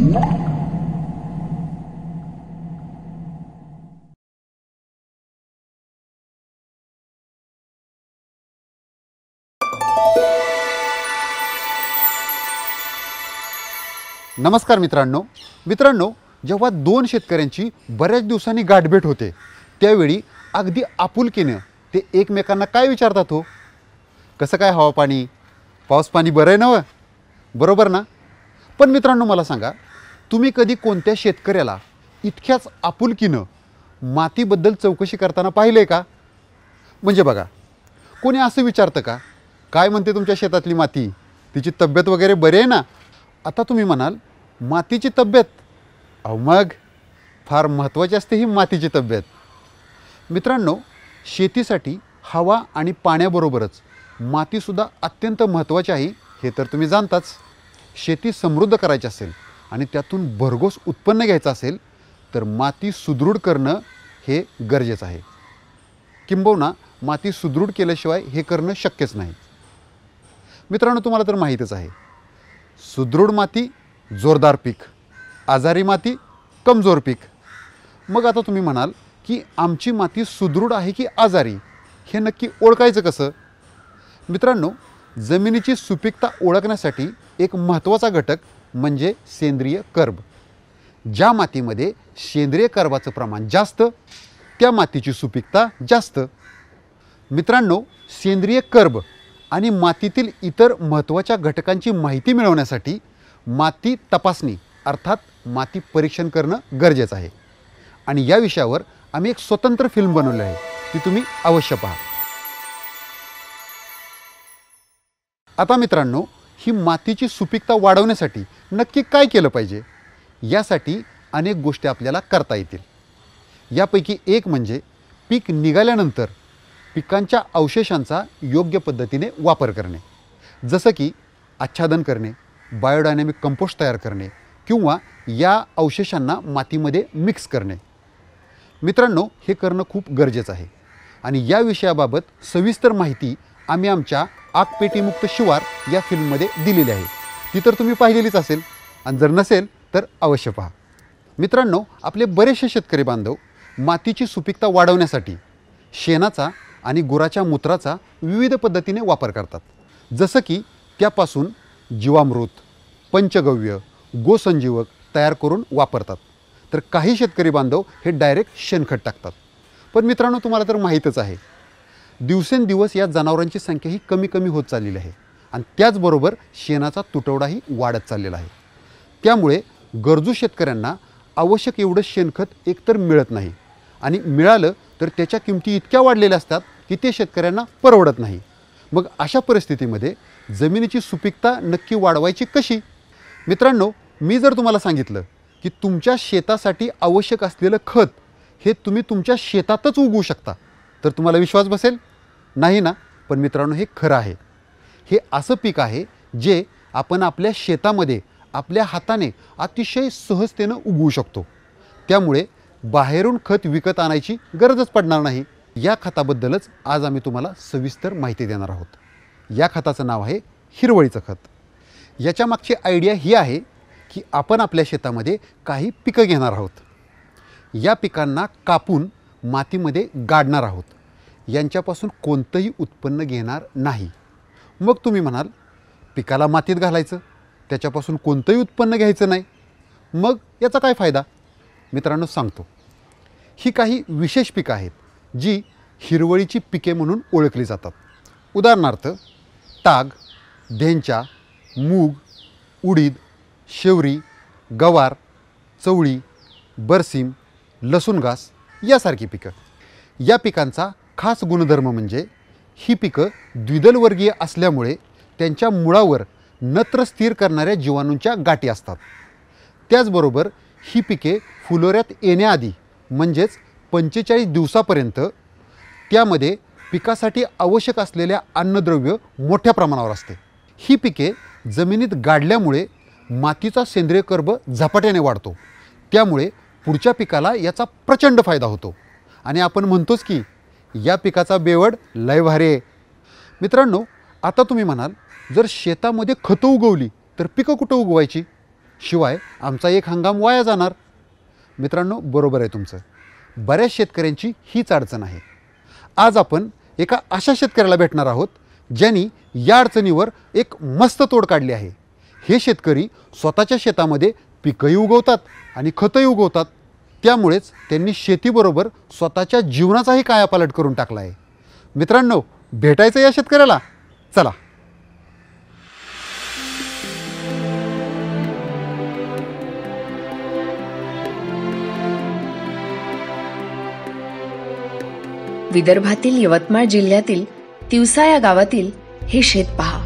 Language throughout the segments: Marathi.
नमस्कार मित्रांनो, जेव्हा दोन शेतकऱ्यांची बऱ्याच दिवसांनी गाठभेट होते त्यावेळी अगदी आपुलकीने ते एकमेकांना काय विचारतात हो, कसं काय हवा पाणी, पाऊस पाणी बरं आहे ना व, बरोबर ना? पण मित्रांनो मला सांगा, तुम्ही कधी कोणत्या शेतकऱ्याला इतक्याच आपुलकीनं मातीबद्दल चौकशी करताना पाहिले का? म्हणजे बघा, कोणी असं विचारतं का, काय म्हणते तुमच्या शेतातली माती, तिची तब्येत वगैरे बरी आहे ना? आता तुम्ही म्हणाल मातीची तब्येत, अहो मग फार महत्त्वाची असते ही मातीची तब्येत. मित्रांनो, शेतीसाठी हवा आणि पाण्याबरोबरच मातीसुद्धा अत्यंत महत्त्वाची आहे हे तर तुम्ही जाणताच. शेती समृद्ध करायची असेल आणि त्यातून भरघोस उत्पन्न घ्यायचं असेल तर माती सुदृढ करणं हे गरजेचं आहे. किंबहुना माती सुदृढ केल्याशिवाय हे करणं शक्यच नाही. मित्रांनो, तुम्हाला तर माहीतच आहे, सुदृढ माती जोरदार पीक, आजारी माती कमजोर पीक. मग आता तुम्ही म्हणाल की आमची माती सुदृढ आहे की आजारी, हे नक्की ओळखायचं कसं? मित्रांनो, जमिनीची सुपीकता ओळखण्यासाठी एक महत्त्वाचा घटक म्हणजे सेंद्रिय कर्ब. ज्या मातीमध्ये सेंद्रिय कर्बाचं प्रमाण जास्त त्या मातीची सुपीकता जास्त. मित्रांनो, सेंद्रिय कर्ब आणि मातीतील इतर महत्त्वाच्या घटकांची माहिती मिळवण्यासाठी माती तपासणी अर्थात माती परीक्षण करणं गरजेचं आहे. आणि या विषयावर आम्ही एक स्वतंत्र फिल्म बनवली आहे, ती तुम्ही अवश्य पहा. आता मित्रांनो, ही मातीची सुपीकता वाढवण्यासाठी नक्की काय केलं पाहिजे? यासाठी अनेक गोष्टी आपल्याला करता येतील. यापैकी एक म्हणजे पीक निघाल्यानंतर पिकांच्या अवशेषांचा योग्य पद्धतीने वापर करणे. जसं की आच्छादन करणे, बायोडायनॅमिक कंपोस्ट तयार करणे किंवा या अवशेषांना मातीमध्ये मिक्स करणे. मित्रांनो, हे करणं खूप गरजेचं आहे. आणि या विषयाबाबत सविस्तर माहिती आम्ही आमच्या आगपेटीमुक्त शिवार या फिल्ममध्ये दिलेली आहे. ती तर तुम्ही पाहिलेलीच असेल आणि जर नसेल तर अवश्य पहा. मित्रांनो, आपले बरेचसे शेतकरी बांधव मातीची सुपीकता वाढवण्यासाठी शेणाचा आणि गुराच्या मूत्राचा विविध पद्धतीने वापर करतात. जसं की त्यापासून जीवामृत, पंचगव्य, गोसंजीवक तयार करून वापरतात. तर काही शेतकरी बांधव हे डायरेक्ट शेणखत टाकतात. पण मित्रांनो, तुम्हाला तर माहीतच आहे, दिवसेंदिवस या जनावरांची संख्या ही कमी होत चाललेली आहे आणि त्याचबरोबर शेणाचा तुटवडाही वाढत चाललेला आहे. त्यामुळे गरजू शेतकऱ्यांना आवश्यक एवढं शेणखत एकतर मिळत नाही आणि मिळालं तर त्याच्या किमती इतक्या वाढलेल्या असतात की ते शेतकऱ्यांना परवडत नाही. मग अशा परिस्थितीमध्ये जमिनीची सुपीकता नक्की वाढवायची कशी? मित्रांनो, मी जर तुम्हाला सांगितलं की तुमच्या शेतासाठी आवश्यक असलेलं खत हे तुम्ही तुमच्या शेतातच उगवू शकता तर तुम्हाला विश्वास बसेल? नाही ना? पण मित्रांनो, हे खरं आहे. हे असं पीक आहे जे आपण आपल्या शेतामध्ये आपल्या हाताने अतिशय सहजतेनं उगवू शकतो. त्यामुळे बाहेरून खत विकत आणायची गरजच पडणार नाही. या खताबद्दलच आज आम्ही तुम्हाला सविस्तर माहिती देणार आहोत. या खताचं नाव आहे हिरवळीचं खत. याच्या मागची आयडिया ही आहे की आपण आपल्या शेतामध्ये काही पिकं घेणार आहोत. या पिकांना कापून मातीमध्ये गाडणार आहोत. यांच्यापासून कोणतंही उत्पन्न घेणार नाही. मग तुम्ही म्हणाल, पिकाला मातीत घालायचं, त्याच्यापासून कोणतंही उत्पन्न घ्यायचं नाही, मग याचा काय फायदा? मित्रांनो, सांगतो. ही काही विशेष पिकं आहेत जी हिरवळीची पिके म्हणून ओळखली जातात. उदाहरणार्थ ताग, धेंचा, मूग, उडीद, शेवरी, गवार, चवळी, बरसीम, लसूण घास यासारखी पिकं. या पिकांचा खास गुणधर्म म्हणजे ही पिकं द्विदलवर्गीय असल्यामुळे त्यांच्या मुळावर नत्र स्थिर करणाऱ्या जीवाणूंच्या गाठी असतात. त्याचबरोबर ही पिके फुलोऱ्यात येण्याआधी म्हणजेच 45 दिवसापर्यंत त्यामध्ये पिकासाठी आवश्यक असलेल्या अन्नद्रव्य मोठ्या प्रमाणावर असते. ही पिके जमिनीत गाडल्यामुळे मातीचा सेंद्रिय कर्ब झपाट्याने वाढतो. त्यामुळे पुढच्या पिकाला याचा प्रचंड फायदा होतो आणि आपण म्हणतोच की या पिकाचा बेवड लय भारी आहे. मित्रांनो, आता तुम्ही म्हणाल, जर शेतामध्ये खतं उगवली तर पिकं कुठं उगवायची? शिवाय आमचा एक हंगाम वाया जाणार. मित्रांनो, बरोबर आहे तुमचं. बऱ्याच शेतकऱ्यांची हीच अडचण आहे. आज आपण एका अशा शेतकऱ्याला भेटणार आहोत ज्यांनी या अडचणीवर एक मस्त तोड काढली आहे. हे शेतकरी स्वतःच्या शेतामध्ये पिकंही उगवतात आणि खतंही उगवतात. त्यामुळेच त्यांनी शेतीबरोबर स्वतःच्या जीवनाचाही कायापालट करून टाकला आहे. मित्रांनो, भेटायचं या शेतकऱ्याला. चला. विदर्भातील यवतमाळ जिल्ह्यातील तिवसा या गावातील हे शेत पहा.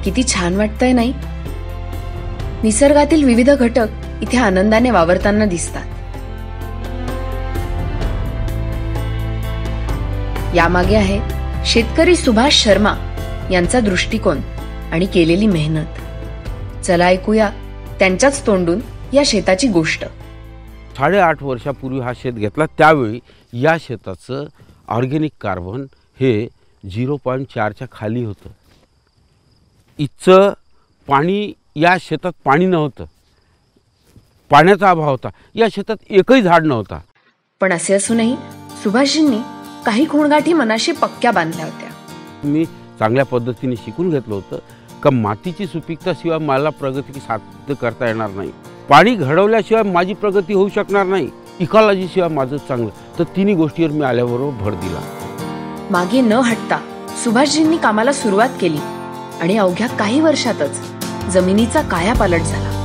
किती छान वाटतंय नाही? निसर्गातील विविध घटक इथे आनंदाने वावरताना दिसतात. यामागे आहे शेतकरी सुभाष शर्मा यांचा दृष्टिकोन आणि केलेली मेहनत. चला ऐकूया त्यांच्याच तोंडून या शेताची गोष्ट. 8.5 वर्षापूर्वी हा शेत घेतला. त्यावेळी या शेताचं ऑर्गॅनिक कार्बन हे 0.4च्या खाली होतं. इथचं पाणी, या शेतात पाणी नव्हतं, पाण्याचा अभाव होता. या शेतात एकही झाड नव्हता. पण असे असूनही सुभाषजींनी काही खूणगाठी मनाशी पक्क्या बांधल्या होत्या. मी चांगल्या पद्धतीने शिकून घेतलं होतं का मातीची सुपीकता शिवाय मला प्रगती साध्य करता येणार नाही. पाणी घडवल्याशिवाय माझी प्रगती होऊ शकणार नाही. इकॉलॉजी शिवाय माझं चांगलं. तर तिन्ही गोष्टीवर मी आल्याबरोबर भर दिला. मागे न हटता सुभाषजींनी कामाला सुरुवात केली आणि अवघ्या काही वर्षातच जमिनीचा कायापालट झाला.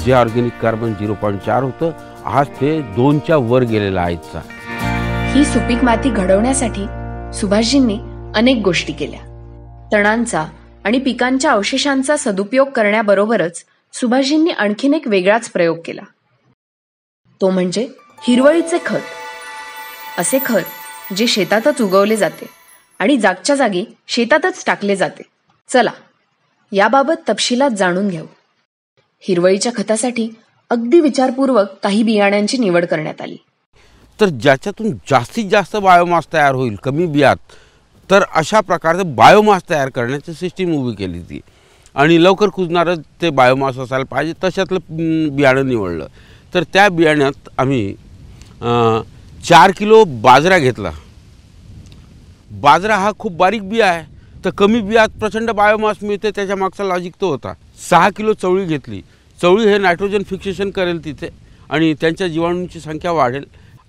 जे ऑर्गॅनिक कार्बन 0.4 होतं, आज ते 2च्या वर गेलेलं आहे. ही सुपीक माती घडवण्यासाठी सुभाषजींनी अनेक गोष्टी केल्या. तणांचा आणि पिकांच्या अवशेषांचा सदुपयोग करण्याबरोबरच सुभाषजींनी आणखीन एक वेगळाच प्रयोग केला. तो म्हणजे हिरवळीचे खत. असे खत जे शेतातच उगवले जाते आणि जागच्या जागी शेतातच टाकले जाते. चला याबाबत तपशिलात जाणून घेऊ. हिरवळीच्या खतासाठी अगदी विचारपूर्वक काही बियाण्यांची निवड करण्यात आली. तर ज्याच्यातून जास्तीत जास्त बायोमास तयार होईल कमी बियात, तर अशा प्रकारचं बायोमास तयार करण्याची सिस्टीम उभी केली ती. आणि लवकर कुजणारं ते बायोमास असायला पाहिजे, तशातलं बियाणं निवडलं. तर त्या बियाण्यात आम्ही 4 किलो बाजरा घेतला. बाजरा हा खूप बारीक बिया आहे, तर कमी बियात प्रचंड बायोमास मिळते. त्याच्या मागचा लॉजिक तो होता. 6 किलो चवळी घेतली. चवळी हे नायट्रोजन फिक्सेशन करेल तिथे आणि त्यांच्या जीवाणूंची संख्या वाढेल.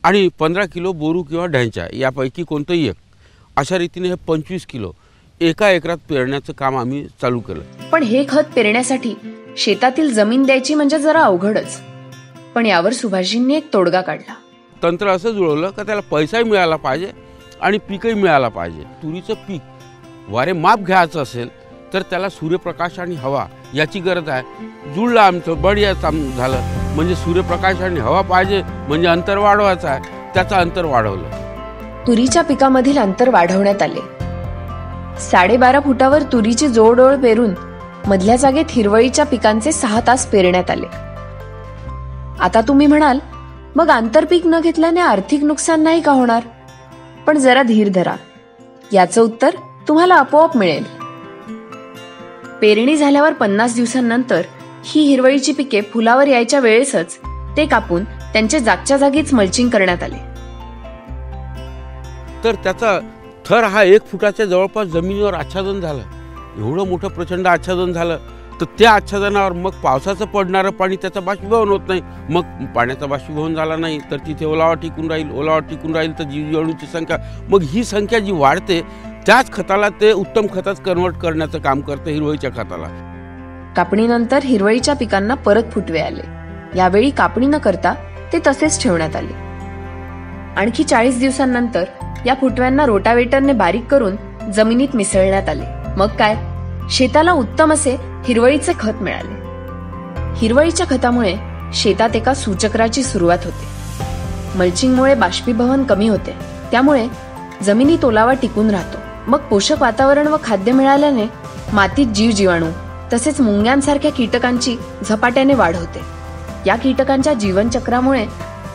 आणि 15 किलो बोरू किंवा ढांचा यापैकी कोणतंही एक, अशा रीतीने हे 25 किलो एका एकरात पेरण्याचं काम आम्ही चालू केलं. पण हे खत पेरण्यासाठी शेतातील जमीन द्यायची म्हणजे जरा अवघडच. पण यावर सुभाषजींनी एक तोडगा काढला. तंत्र असं जुळवलं का त्याला पैसाही मिळाला पाहिजे आणि पीकही मिळाला पाहिजे. तुरीचं पीक वारे माप घ्यायचं असेल तर त्याला सूर्यप्रकाश आणि हवा याची गरज आहे. जुळलं आमचं, बढिया झालं. म्हणजे सूर्यप्रकाश आणि हवा पाहिजे, म्हणजे अंतर वाढवायचं आहे. त्याचं अंतर वाढवलं. तुरीच्या पिकामधील अंतर वाढवण्यात आले. 12.5 फुटावर तुरीची जोडओळ पेरून मधल्या जागेत हिरवळीच्या पिकांचे 6 तास पेरण्यात आले. आता तुम्ही म्हणाल, मग आंतरपीक न घेतल्याने आर्थिक नुकसान नाही का होणार? पण जरा धीर धरा, याचं उत्तर तुम्हाला आपोआप मिळेल. पेरणी झाल्यावर 50 दिवसांनंतर ही हिरवळीची पिके फुलावर यायच्या वेळेसच ते कापून त्यांचे जागच्या जागीच मल्चिंग करण्यात आले. तर त्याचा थर हा 1 फुटाच्या जवळपास जमिनीवर आच्छादन झालं. एवढं मोठं प्रचंड आच्छादन झालं. तर त्या आच्छादनावर मग पावसाचं पडणारं पाणी त्याचं बाष्पीभवन होत नाही. मग पाण्याचा बाष्पीभवन झाला नाही तर तिथे ओलावा टिकून राहील. ओलावा टिकून राहील तर जीवाणूची संख्या, मग ही संख्या जी वाढते त्याच खताला ते उत्तम खतात कन्वर्ट करण्याचं काम करतं, हिरवळीच्या खताला. कापणीनंतर हिरवळीच्या पिकांना परत फुटवे आले. यावेळी कापणी न करता ते तसेच ठेवण्यात आले. आणखी 40 दिवसांनंतर या फुटव्यांना रोटावेटरने बारीक करून जमिनीत मिसळण्यात आले. मग काय, शेताला उत्तम असे हिरवळीचे खत मिळाले. हिरवळीच्या खतामुळे शेतात एका सुचक्राची सुरुवात होते. मल्चिंगमुळे बाष्पीभवन कमी होते, त्यामुळे जमिनीत ओलावा टिकून राहतो. मग पोषक वातावरण व खाद्य मिळाल्याने मातीत जीव जीवाणू तसेच मुंग्यांसारख्या कीटकांची झपाट्याने वाढ होते. या कीटकांच्या जीवनचक्रामुळे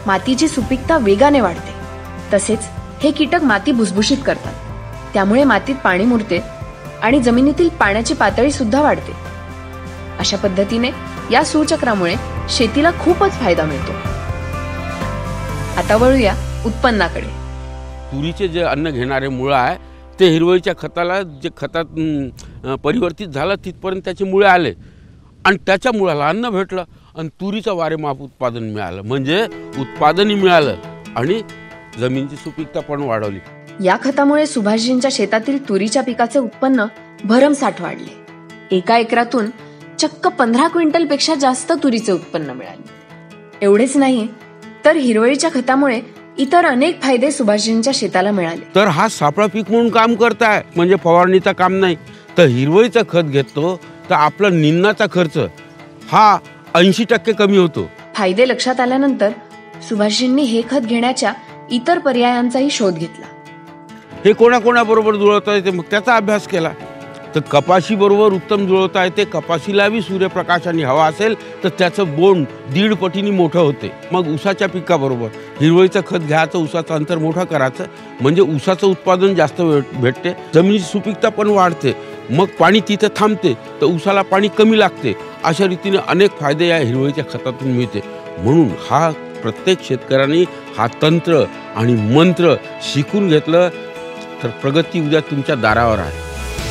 मातीची सुपीकता वेगाने वाढते. तसेच हे कीटक माती भुसभुशीत करतात. त्यामुळे मातीत पाणी मुरते आणि जमिनीतील पाण्याची पातळी सुद्धा वाढते. अशा पद्धतीने या सुचक्रामुळे शेतीला खूपच फायदा मिळतो. आता वळूया उत्पन्नाकडे. तुरीचे जे अन्न घेणारे मुळं आहे ते हिरवळीच्या खताला जे खतात परिवर्तित झालं तिथपर्यंत त्याचे मुळे आले आणि त्याच्या मुळाला अन्न भेटलं आणि तुरीचं वारेमाप उत्पादन मिळालं. म्हणजे उत्पादनही मिळालं आणि जमिनीची सुपीकता पण वाढवली. या खतामुळे सुभाषजींच्या शेतातील तुरीच्या पिकाचे उत्पन्न भरमसाठ वाढले. एका एकरातून चक्क 15 क्विंटल पेक्षा जास्त तुरीचे उत्पन्न मिळाले. एवढेच नाही तर हिरवळीच्या खतामुळे इतर अनेक फायदे सुभाषजींच्या शेताला मिळाले. तर हा सापळा पीक म्हणून काम करताय, म्हणजे फवारणीचं काम नाही. तर हिरवळीचं खत घेतो तर आपला निंदणाचा खर्च हा 80% कमी होतो. फायदे लक्षात आल्यानंतर सुभाषजींनी हे खत घेण्याच्या इतर पर्यायांचाही शोध घेतला. हे कोणाकोणाबरोबर जुळवता येते मग त्याचा अभ्यास केला. तर कपाशी बरोबर उत्तम जुळवता येते. कपाशीलाही सूर्यप्रकाश आणि हवा असेल तर त्याचं बोंड 1.5 पटीने मोठं होते. मग ऊसाच्या पिकाबरोबर हिरवळीचं खत घ्यायचं, ऊसाचं अंतर मोठं करायचं, म्हणजे ऊसाचं उत्पादन जास्त भेटते, जमिनीची सुपीकता पण वाढते, मग पाणी तिथे थांबते तर ऊसाला पाणी कमी लागते. अशा रीतीने अनेक फायदे या हिरवळीच्या खतातून मिळते. म्हणून हा प्रत्येक शेतकऱ्यांनी हा तंत्र आणि मंत्र शिकून घेतलं तर प्रगती उद्या तुमच्या दारावर आहे.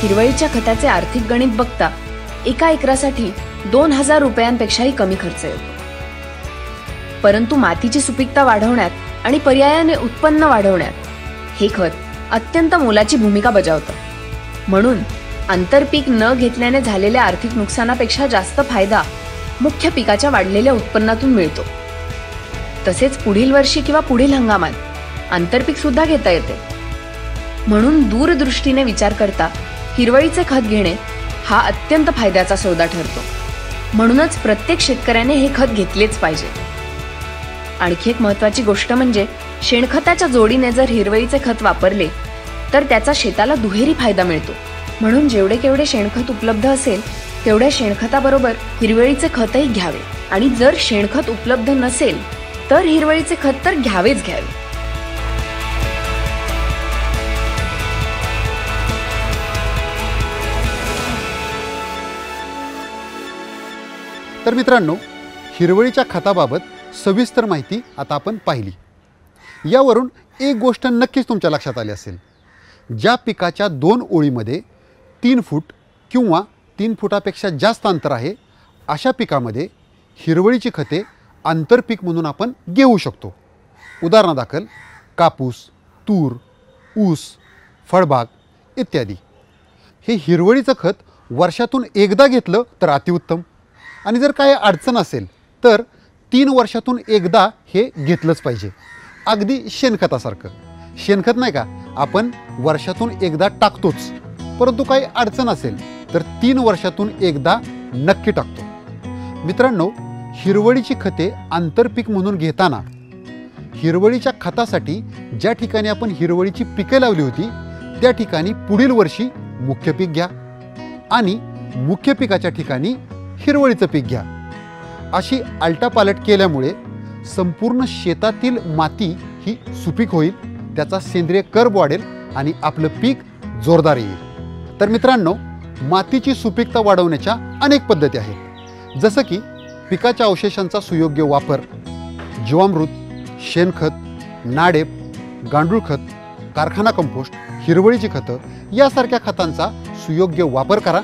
हिरवळीच्या खताचे आर्थिक गणित बघता एका एकरासाठी 2000 रुपयांपेक्षाही कमी खर्च येतो. परंतु मातीची सुपीकता वाढवण्यात आणि पर्यायाने उत्पन्न वाढवण्यात हे खत अत्यंत मोलाची भूमिका बजावतं. म्हणून आंतरपीक न घेतल्याने झालेल्या आर्थिक नुकसानापेक्षा जास्त फायदा मुख्य पिकाच्या वाढलेल्या उत्पन्नातून मिळतो. तसेच पुढील वर्षी किंवा पुढील हंगामात आंतरपीक सुद्धा घेता येते. म्हणून दूरदृष्टीने विचार करता हिरवळीचे खत घेणे हा अत्यंत फायद्याचा सौदा ठरतो. म्हणूनच प्रत्येक शेतकऱ्याने हे खत घेतलेच पाहिजे. आणखी एक महत्त्वाची गोष्ट म्हणजे शेणखताच्या जोडीने जर हिरवळीचे खत वापरले तर त्याचा शेताला दुहेरी फायदा मिळतो. म्हणून जेवढे केवढे शेणखत उपलब्ध असेल तेवढ्या शेणखताबरोबर हिरवळीचे खतही घ्यावे. आणि जर शेणखत उपलब्ध नसेल तर हिरवळीचे खत तर घ्यावेच घ्यावे. तर मित्रांनो, हिरवळीच्या खताबाबत सविस्तर माहिती आता आपण पाहिली. यावरून एक गोष्ट नक्कीच तुमच्या लक्षात आली असेल. ज्या पिकाच्या 2 ओळीमध्ये 3 फूट किंवा 3 फुटापेक्षा जास्त अंतर आहे अशा पिकामध्ये हिरवळीची खते आंतरपीक म्हणून आपण घेऊ शकतो. उदाहरणादाखल कापूस, तूर, ऊस, फळबाग इत्यादी. हे हिरवळीचं खत वर्षातून एकदा घेतलं तर अतिउत्तम. आणि जर काही अडचण असेल तर 3 वर्षातून एकदा हे घेतलंच पाहिजे. अगदी शेणखतासारखं. शेणखत नाही का आपण वर्षातून एकदा टाकतोच, परंतु काही अडचण असेल तर 3 वर्षातून एकदा नक्की टाकतो. मित्रांनो, हिरवळीची खते आंतरपीक म्हणून घेताना हिरवळीच्या खतासाठी ज्या ठिकाणी आपण हिरवळीची पिके लावली होती त्या ठिकाणी पुढील वर्षी मुख्य पीक घ्या आणि मुख्य पिकाच्या ठिकाणी हिरवळीचं पीक घ्या. अशी आलटापालट केल्यामुळे संपूर्ण शेतातील माती ही सुपीक होईल, त्याचा सेंद्रिय कर्ब वाढेल आणि आपलं पीक जोरदार येईल. तर मित्रांनो, मातीची सुपीकता वाढवण्याच्या अनेक पद्धती आहेत. जसं की पिकाच्या अवशेषांचा सुयोग्य वापर, जीवामृत, शेणखत, नाडेप, गांडूळ खत, कारखाना कंपोस्ट, हिरवळीची खतं यासारख्या खतांचा सुयोग्य वापर करा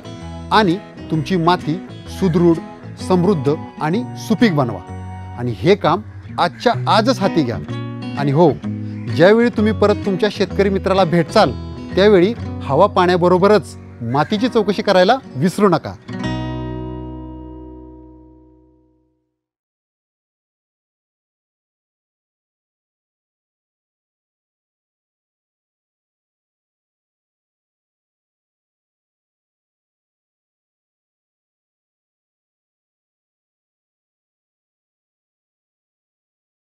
आणि तुमची माती सुदृढ, समृद्ध आणि सुपीक बनवा. आणि हे काम आजच्या आजच हाती घ्या. आणि हो, ज्यावेळी तुम्ही परत तुमच्या शेतकरी मित्राला भेटचाल त्यावेळी हवा पाण्याबरोबरच मातीची चौकशी करायला विसरू नका.